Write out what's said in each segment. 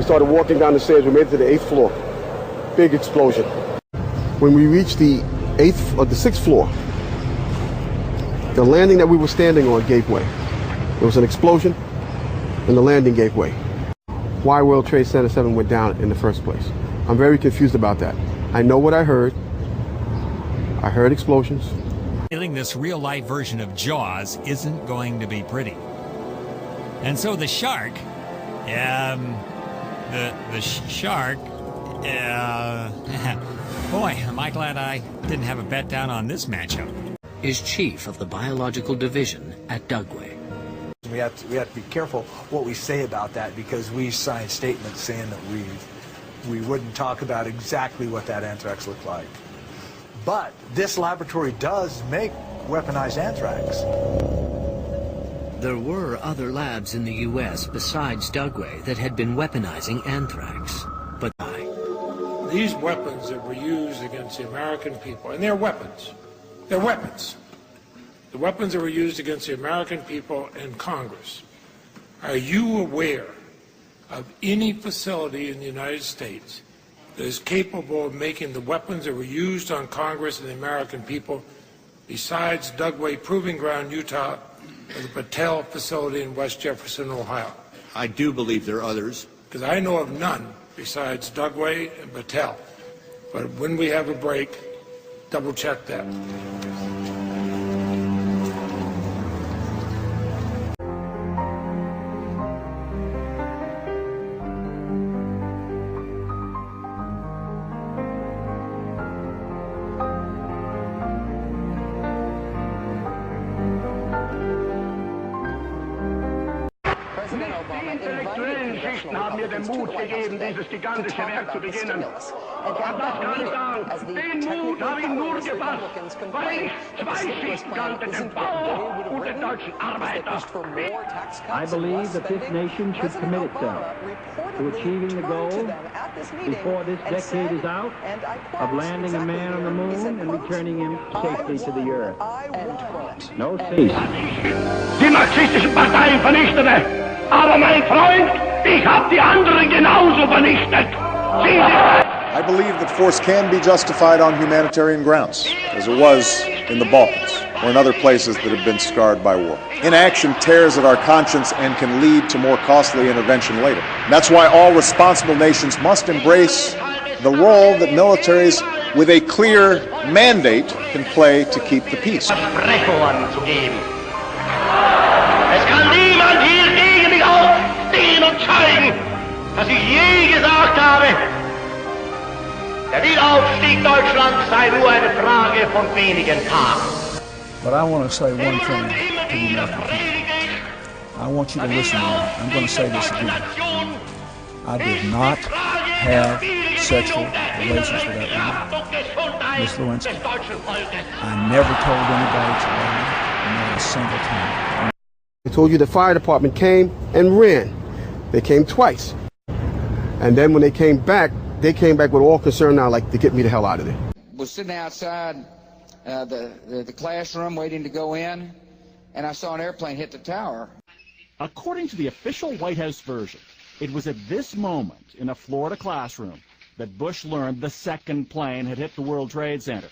We started walking down the stairs. We made it to the 8th floor. Big explosion. When we reached the 6th floor, the landing that we were standing on gave way. There was an explosion, and the landing gave way. Why World Trade Center 7 went down in the first place? I'm very confused about that. I know what I heard. I heard explosions. Feeling this real-life version of Jaws isn't going to be pretty. And so the shark, shark, boy, am I glad I didn't have a bet down on this matchup. Is chief of the biological division at Dugway. We have to be careful what we say about that, because we signed statements saying that we wouldn't talk about exactly what that anthrax looked like. But this laboratory does make weaponized anthrax. There were other labs in the U.S. besides Dugway that had been weaponizing anthrax. But these weapons that were used against the American people, and they're weapons. They're weapons. The weapons that were used against the American people and Congress. Are you aware of any facility in the United States that is capable of making the weapons that were used on Congress and the American people besides Dugway Proving Ground, Utah, or the Patel facility in West Jefferson, Ohio? I do believe there are others. Because I know of none besides Dugway and Patel. But when we have a break, double check that. Intellektuellen Schichten haben mir den Mut gegeben, dieses gigantische Werk zu beginnen. Aber das kann ich sagen, den Mut habe ich nur gefasst, weil ich zwei Schichten kannte, den Bauer und den deutschen Arbeiter. I believe that this nation should commit itself to achieving the goal before this decade is out of landing a man on the moon and returning him safely to the earth. No cease. Die marxistischen Parteien vernichtete. Aber mein Freund, ich habe die anderen genauso vernichtet. I believe that force can be justified on humanitarian grounds, as it was in the Balkans or in other places that have been scarred by war. Inaction tears at our conscience and can lead to more costly intervention later. And that's why all responsible nations must embrace the role that militaries with a clear mandate can play to keep the peace. Es kann niemand hier gegen mich aufstehen und zeigen, dass ich je gesagt habe, der Wiederaufstieg Deutschlands sei nur eine Frage von wenigen Tagen. But I want to say one thing to the American people. I want you to listen to me. I'm going to say this again. I did not have sexual relations with that woman, Miss Lewinsky. I never told anybody to lie, not a single time. I told you the fire department came and ran. They came twice. And then when they came back with all concern now, like, to get me the hell out of there. Was sitting outside the classroom waiting to go in, and I saw an airplane hit the tower. According to the official White House version, it was at this moment in a Florida classroom that Bush learned the second plane had hit the World Trade Center.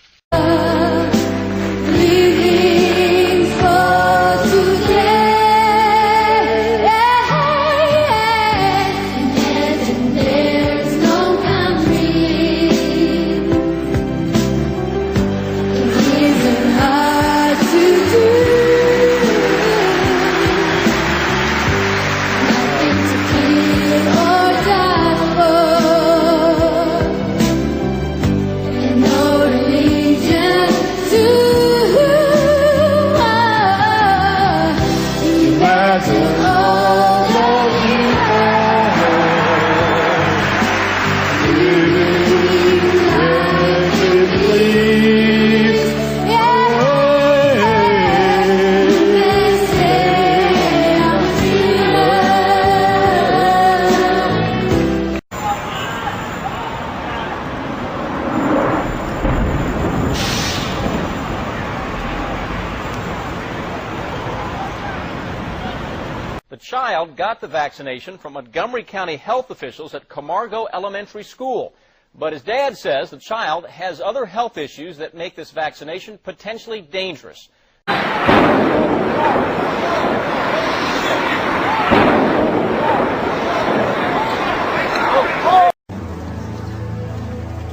child got the vaccination from Montgomery County health officials at Camargo Elementary School. But his dad says the child has other health issues that make this vaccination potentially dangerous.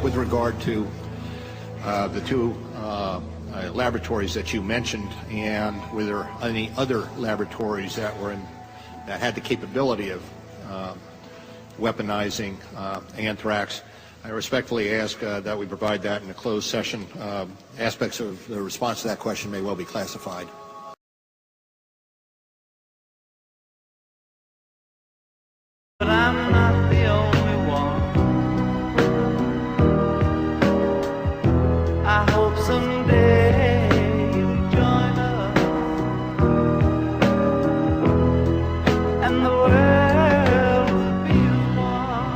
With regard to the two laboratories that you mentioned, and were there any other laboratories that had the capability of weaponizing anthrax, I respectfully ask that we provide that in a closed session. Aspects of the response to that question may well be classified. But I'm not the only one. I hope someday you'll join us, and the world will be one.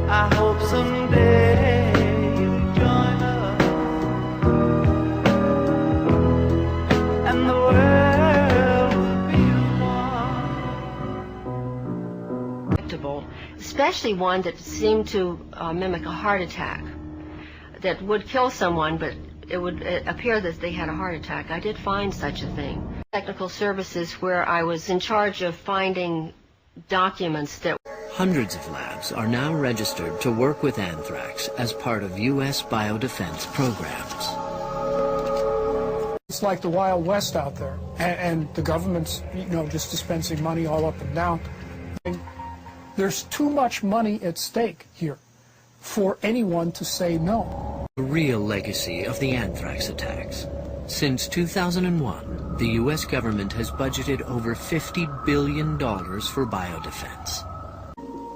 I hope someday you'll join us, and the world will be one. Especially one that seemed to mimic a heart attack, that would kill someone, but it would appear that they had a heart attack. I did find such a thing. Technical services, where I was in charge of finding documents that... Hundreds of labs are now registered to work with anthrax as part of U.S. biodefense programs. It's like the Wild West out there, and the government's, just dispensing money all up and down. There's too much money at stake here for anyone to say no. The real legacy of the anthrax attacks. Since 2001, the U.S. government has budgeted over $50 billion for biodefense.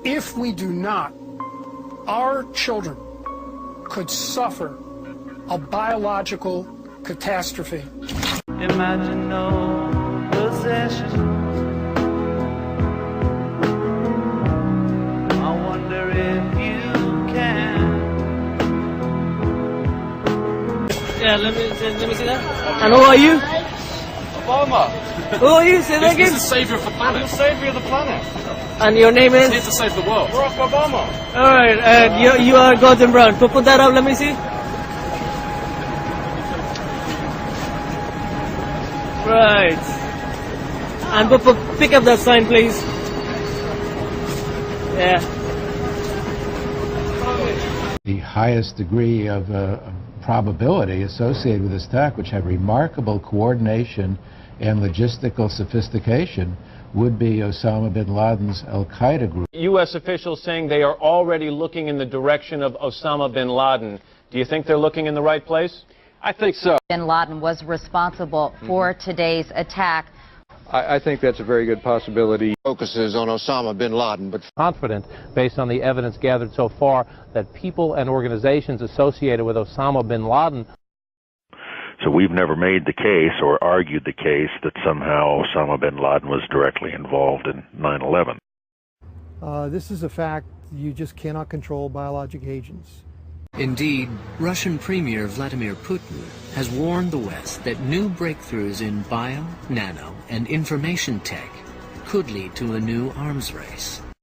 If we do not, our children could suffer a biological catastrophe. Imagine no possessions. I wonder if you can. Yeah, let me see that. And who are you? Obama. Who are you? Say that again. He's the savior of the planet. He's the savior of the planet. And your name is? He's here to save the world. Barack Obama. All right, and you are Gordon Brown. Put that up. Let me see. Right. And pick up that sign, please. Yeah. The highest degree of probability associated with this attack, which had remarkable coordination and logistical sophistication, would be Osama bin Laden's al-Qaeda group. U.S. officials saying they are already looking in the direction of Osama bin Laden. Do you think they're looking in the right place? I think so. Bin Laden was responsible for today's attack. I think that's a very good possibility. Focuses on Osama bin Laden, but confident, based on the evidence gathered so far, that people and organizations associated with Osama bin Laden. So we've never made the case or argued the case that somehow Osama bin Laden was directly involved in 9/11. This is a fact. You just cannot control biologic agents. Indeed, Russian Premier Vladimir Putin has warned the West that new breakthroughs in bio, nano, and information tech could lead to a new arms race.